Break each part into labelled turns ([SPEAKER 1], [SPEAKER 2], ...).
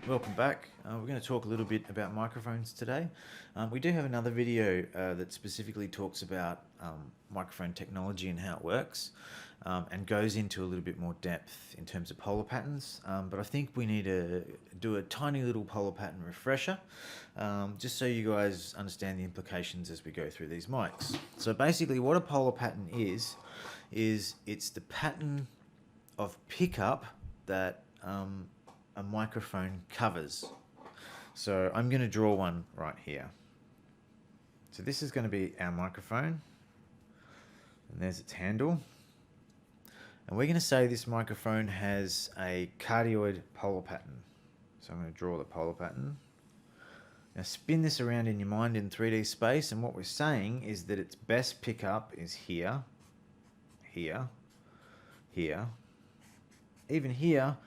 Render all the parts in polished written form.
[SPEAKER 1] Welcome back. We're going to talk a little bit about microphones today. We do have another video that specifically talks about microphone technology and how it works, and goes into a little bit more depth in terms of polar patterns. But I think we need to do a tiny little polar pattern refresher, just so you guys understand the implications as we go through these mics. So basically what a polar pattern is it's the pattern of pickup that a microphone covers. So I'm going to draw one right here. So this is going to be our microphone, and there's its handle. And we're going to say this microphone has a cardioid polar pattern. So I'm going to draw the polar pattern. Now spin this around in your mind in 3D space, and what we're saying is that its best pickup is here, here, here, even here,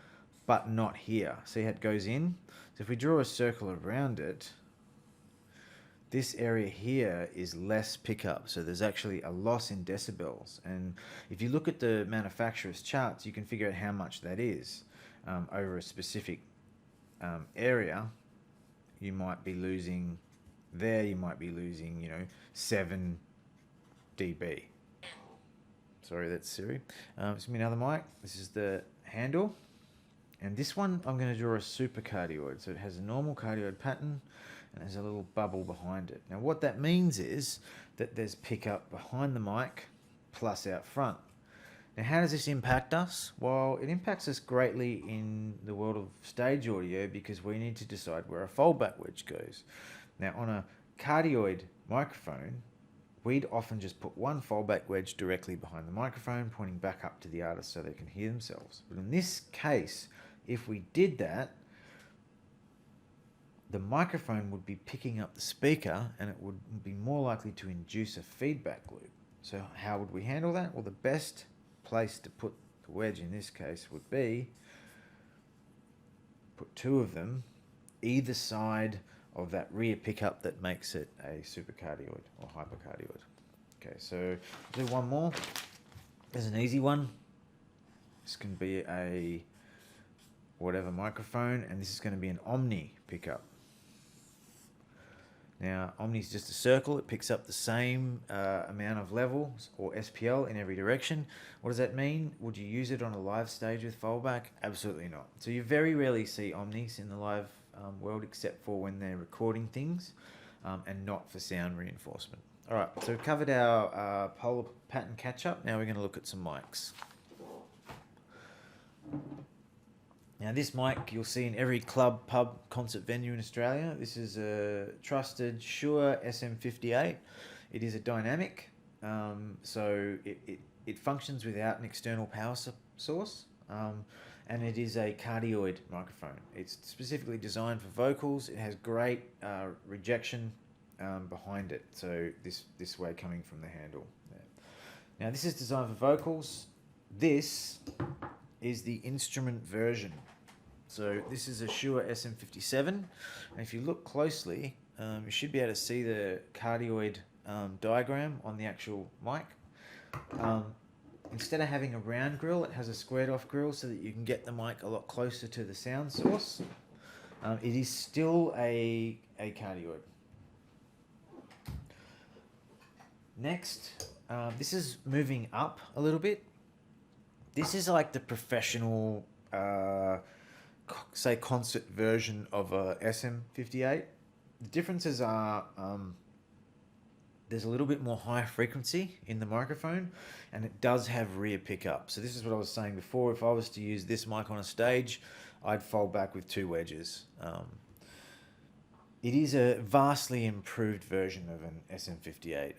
[SPEAKER 1] but not here. See how it goes in? So if we draw a circle around it, this area here is less pickup. So there's actually a loss in decibels. And if you look at the manufacturer's charts, you can figure out how much that is. Over a specific area, you might be losing there, you might be losing, 7 dB. Sorry, that's Siri. It's going to be another mic. This is the handle. And this one, I'm going to draw a supercardioid. So it has a normal cardioid pattern and there's a little bubble behind it. Now what that means is that there's pickup behind the mic plus out front. Now how does this impact us? Well, it impacts us greatly in the world of stage audio because we need to decide where a foldback wedge goes. Now on a cardioid microphone, we'd often just put one foldback wedge directly behind the microphone, pointing back up to the artist so they can hear themselves. But in this case, if we did that, the microphone would be picking up the speaker and it would be more likely to induce a feedback loop. So how would we handle that? Well, the best place to put the wedge in this case would be put two of them either side of that rear pickup that makes it a supercardioid or hypercardioid. Okay, so do one more. There's an easy one. This can be a whatever microphone, and this is going to be an Omni pickup. Now, Omni is just a circle. It picks up the same amount of levels, or SPL, in every direction. What does that mean? Would you use it on a live stage with foldback? Absolutely not. So you very rarely see Omnis in the live world, except for when they're recording things, and not for sound reinforcement. All right, so we've covered our polar pattern catch-up. Now we're going to look at some mics. Now this mic you'll see in every club, pub, concert venue in Australia. This is a trusted Shure SM58. It is a dynamic, so it functions without an external power source, and it is a cardioid microphone. It's specifically designed for vocals. It has great rejection behind it, so this way coming from the handle. Yeah. Now this is designed for vocals. This is the instrument version. So this is a Shure SM57, and if you look closely, you should be able to see the cardioid diagram on the actual mic. Instead of having a round grill, it has a squared off grill so that you can get the mic a lot closer to the sound source. It is still a cardioid. Next, this is moving up a little bit. This is like the professional, say, concert version of a SM58. The differences are there's a little bit more high frequency in the microphone, and it does have rear pickup. So this is what I was saying before. If I was to use this mic on a stage, I'd fold back with two wedges. It is a vastly improved version of an SM58.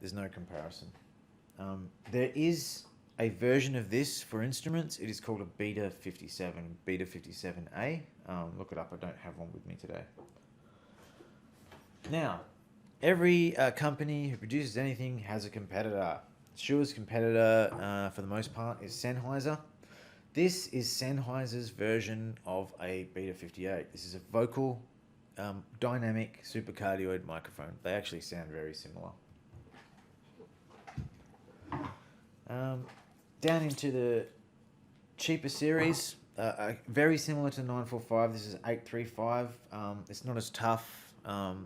[SPEAKER 1] There's no comparison. There is a version of this for instruments. It is called a Beta 57, Beta 57A. Look it up, I don't have one with me today. Now, every company who produces anything has a competitor. Shure's competitor, for the most part, is Sennheiser. This is Sennheiser's version of a Beta 58. This is a vocal, dynamic supercardioid microphone. They actually sound very similar. Down into the cheaper series, very similar to 945. This is 835. It's not as tough.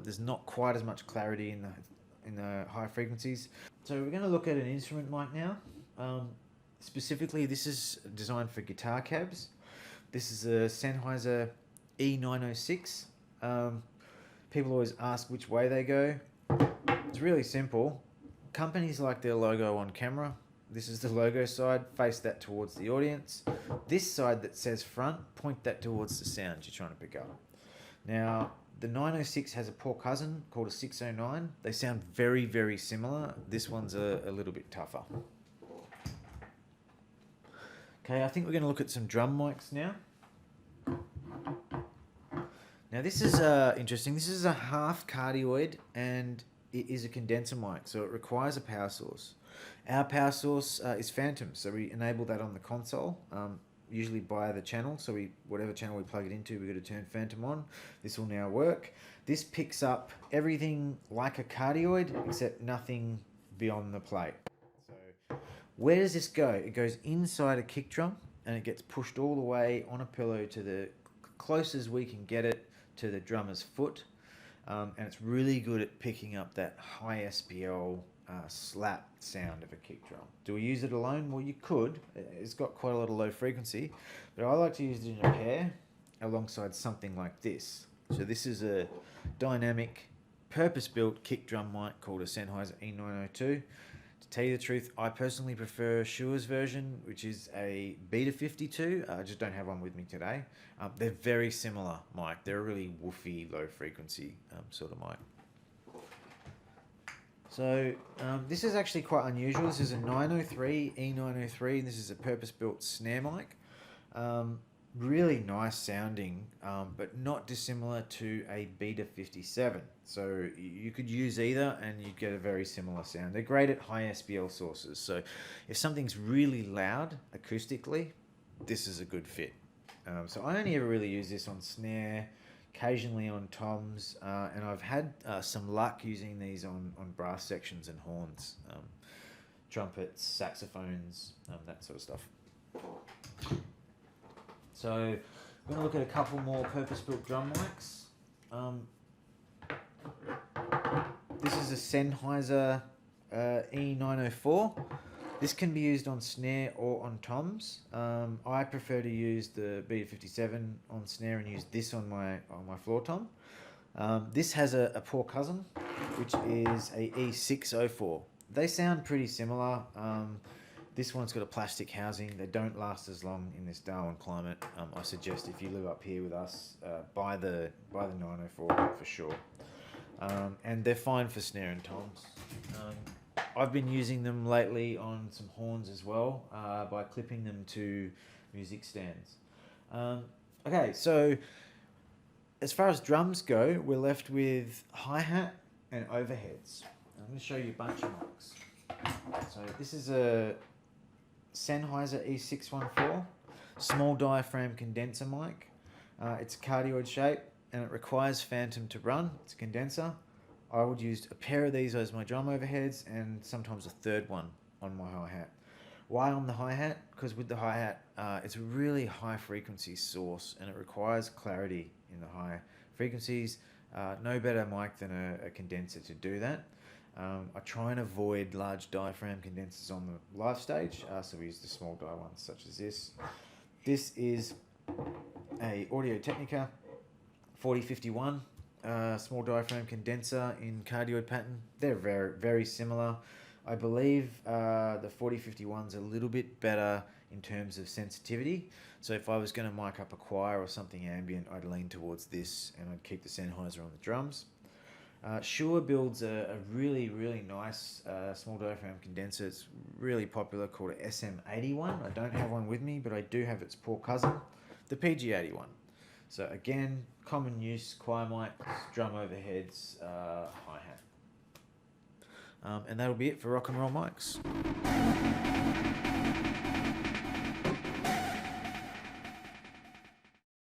[SPEAKER 1] There's not quite as much clarity in the high frequencies. So we're going to look at an instrument mic now. Specifically, this is designed for guitar cabs. This is a Sennheiser E906. People always ask which way they go. It's really simple. Companies like their logo on camera. This is the logo side, face that towards the audience. This side that says front, point that towards the sound you're trying to pick up. Now, the 906 has a poor cousin called a 609. They sound very, very similar. This one's a little bit tougher. Okay, I think we're going to look at some drum mics now. Now this is interesting. This is a half cardioid and it is a condenser mic, so it requires a power source. Our power source is Phantom, so we enable that on the console, usually by the channel. So whatever channel we plug it into, we've got to turn Phantom on. This will now work. This picks up everything like a cardioid, except nothing beyond the plate. So where does this go? It goes inside a kick drum and it gets pushed all the way on a pillow to the closest we can get it to the drummer's foot, and it's really good at picking up that high SPL slap sound of a kick drum. Do we use it alone? Well, you could. It's got quite a lot of low frequency, but I like to use it in a pair alongside something like this. So this is a dynamic, purpose-built kick drum mic called a Sennheiser E902. To tell you the truth, I personally prefer Shure's version, which is a Beta 52. I just don't have one with me today. They're very similar mic. They're a really woofy, low frequency sort of mic. So this is actually quite unusual. This is a 903 E903, and this is a purpose-built snare mic. Really nice sounding, but not dissimilar to a Beta 57. So you could use either and you'd get a very similar sound. They're great at high SPL sources. So if something's really loud acoustically, this is a good fit. So I only ever really use this on snare, occasionally on toms, and I've had some luck using these on brass sections and horns, trumpets, saxophones, that sort of stuff. So we're going to look at a couple more purpose-built drum mics. This is a Sennheiser E904. This can be used on snare or on toms. I prefer to use the Beta 57 on snare and use this on my floor tom. This has a poor cousin, which is a E604. They sound pretty similar. This one's got a plastic housing. They don't last as long in this Darwin climate. I suggest if you live up here with us, buy the 904 for sure. And they're fine for snare and toms. I've been using them lately on some horns as well, by clipping them to music stands. Okay, so as far as drums go, we're left with hi-hat and overheads. I'm going to show you a bunch of mics. So this is a Sennheiser E614, small diaphragm condenser mic. It's a cardioid shape and it requires Phantom to run. It's a condenser. I would use a pair of these as my drum overheads and sometimes a third one on my hi-hat. Why on the hi-hat? Because with the hi-hat, it's a really high frequency source and it requires clarity in the high frequencies. No better mic than a condenser to do that. I try and avoid large diaphragm condensers on the live stage, so we use the small die ones such as this. This is a Audio-Technica 4051. Small diaphragm condenser in cardioid pattern. They're very, very similar. I believe the 4051's a little bit better in terms of sensitivity. So if I was going to mic up a choir or something ambient, I'd lean towards this and I'd keep the Sennheiser on the drums. Shure builds a really, really nice small diaphragm condenser. It's really popular, called a SM81. I don't have one with me, but I do have its poor cousin, the PG81. So again, common use, choir mics, drum overheads, hi-hat. And that'll be it for rock and roll mics.